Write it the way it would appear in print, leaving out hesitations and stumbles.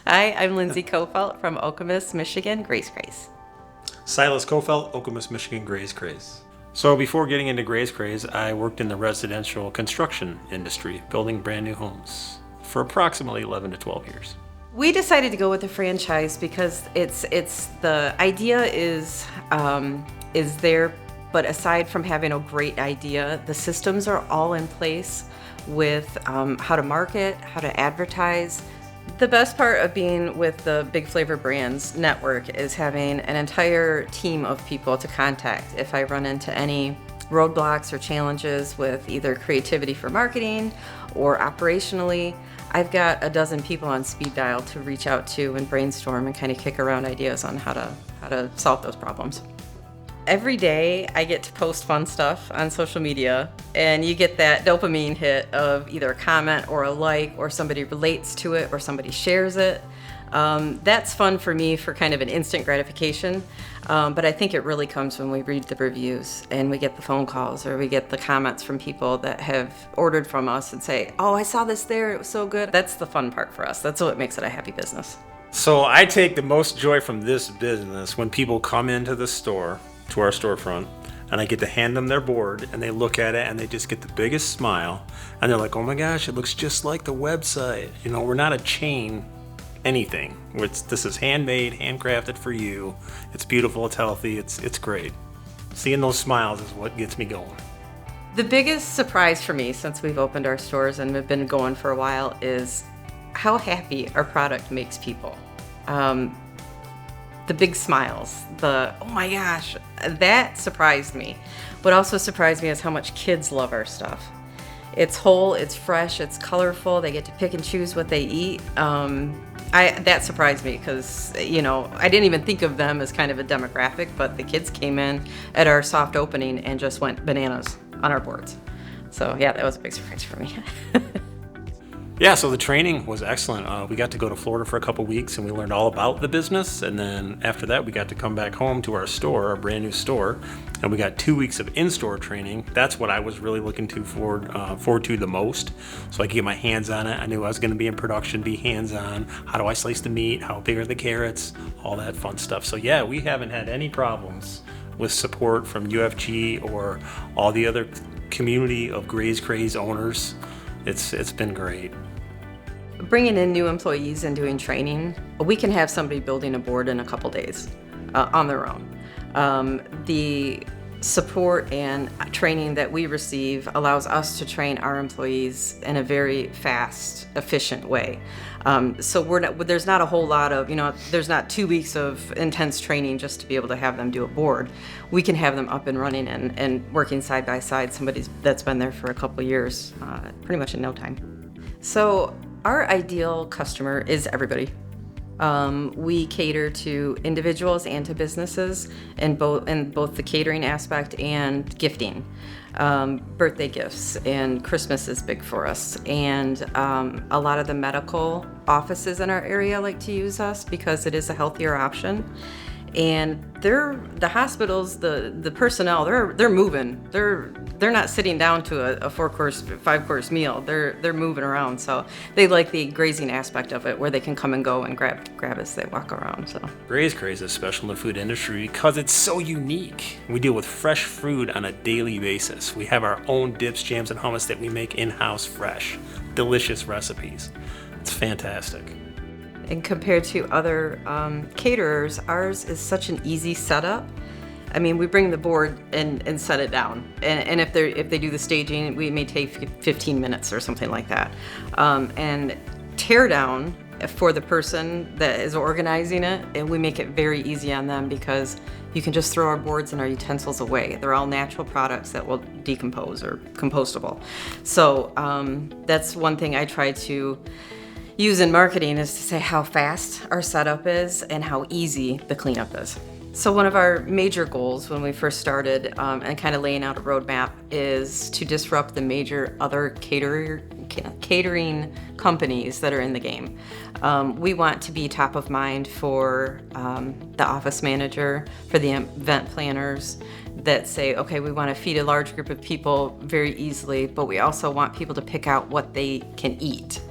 Hi, I'm Lindsay Coffelt from Okemos, Michigan, Graze Craze. Silas, Coffelt, Okemos, Michigan, Graze Craze. So before getting into Graze Craze, I worked in the residential construction industry, building brand new homes for approximately 11 to 12 years. We decided to go with the franchise because it's the idea is there, but aside from having a great idea, the systems are all in place with how to market, how to advertise. The best part of being with the Big Flavor Brands network is having an entire team of people to contact if I run into any roadblocks or challenges with either creativity for marketing or operationally. I've got a dozen people on speed dial to reach out to and brainstorm and kind of kick around ideas on how to solve those problems. Every day I get to post fun stuff on social media, and you get that dopamine hit of either a comment or a like, or somebody relates to it or somebody shares it. That's fun for me for kind of an instant gratification, but I think it really comes when we read the reviews and we get the phone calls or we get the comments from people that have ordered from us and say, oh, I saw this there, it was so good. That's the fun part for us. That's what makes it a happy business. So I take the most joy from this business when people come into the store, to our storefront, and I get to hand them their board and they look at it and they just get the biggest smile and they're like, oh my gosh, it looks just like the website. You know, we're not a chain anything. This is handmade, handcrafted for you. It's beautiful, it's healthy, it's great. Seeing those smiles is what gets me going. The biggest surprise for me since we've opened our stores and we've been going for a while is how happy our product makes people. The big smiles, oh my gosh, that surprised me. What also surprised me is how much kids love our stuff. It's whole, it's fresh, it's colorful, they get to pick and choose what they eat. That surprised me because, you know, I didn't even think of them as kind of a demographic, but the kids came in at our soft opening and just went bananas on our boards. So yeah, that was a big surprise for me. Yeah, so the training was excellent. We got to go to Florida for a couple weeks and we learned all about the business. And then after that, we got to come back home to our store, our brand new store, and we got 2 weeks of in-store training. That's what I was really looking forward to the most. So I could get my hands on it. I knew I was going to be in production, be hands-on. How do I slice the meat? How big are the carrots? All that fun stuff. So yeah, we haven't had any problems with support from UFG or all the other community of Graze Craze owners. It's been great. Bringing in new employees and doing training, we can have somebody building a board in a couple days on their own. The support and training that we receive allows us to train our employees in a very fast, efficient way. So there's not a whole lot of, there's not 2 weeks of intense training just to be able to have them do a board. We can have them up and running and working side by side, somebody that's been there for a couple years, pretty much in no time. So our ideal customer is everybody. We cater to individuals and to businesses in both the catering aspect and gifting. Birthday gifts and Christmas is big for us. And a lot of the medical offices in our area like to use us because it is a healthier option. And the hospitals, the personnel, they're moving. They're not sitting down to a 4-course, 5-course meal. They're moving around. So they like the grazing aspect of it, where they can come and go and grab as they walk around. So Graze Craze is special in the food industry because it's so unique. We deal with fresh food on a daily basis. We have our own dips, jams, and hummus that we make in-house fresh. Delicious recipes. It's fantastic. And compared to other caterers, ours is such an easy setup. I mean, we bring the board and set it down. And if they do the staging, we may take 15 minutes or something like that. And tear down for the person that is organizing it, and we make it very easy on them because you can just throw our boards and our utensils away. They're all natural products that will decompose or compostable. So that's one thing I try to use in marketing, is to say how fast our setup is and how easy the cleanup is. So one of our major goals when we first started and kind of laying out a roadmap is to disrupt the major other catering companies that are in the game. We want to be top of mind for the office manager, for the event planners that say, okay, we want to feed a large group of people very easily, but we also want people to pick out what they can eat.